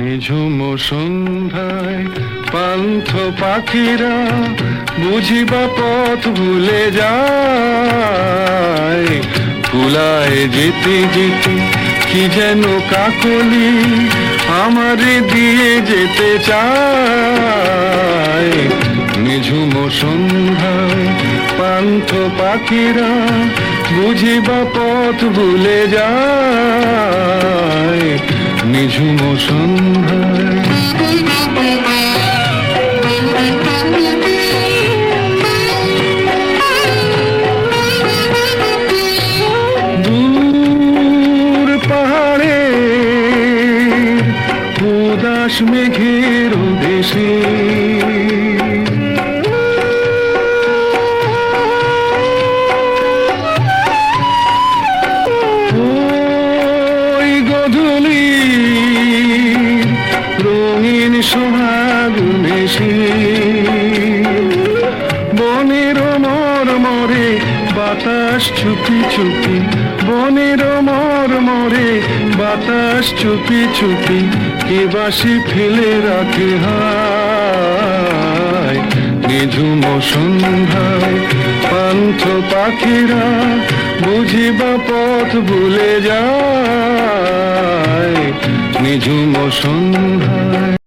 নিঝুম সন্ধ্যায় পান্থ পাখিরা বুঝিবা পথ ভুলে যায়। কুলায় যেতে যেতে কি যেন কাকলি আমারে দিয়ে যেতে চায়। নিঝুম সন্ধ্যায় পান্থ পাখিরা বুঝিবা পথ ভুলে যায়। নিঝুম সন্ধ্যায় দূর পাহাড়ে উদাস মেঘের দেশে রঙিন সোহাগ মেশে বনের মরমরে বাতাস চুপি চুপি, বনের মরমরে বাতাস চুপি চুপি কে বাসি ফেলে রাখে হায়। নিঝুম সন্ধ্যায় পান্থ পাখিরা বুঝিবা পথ ভুলে যায়। নিঝুম সন্ধ্যায়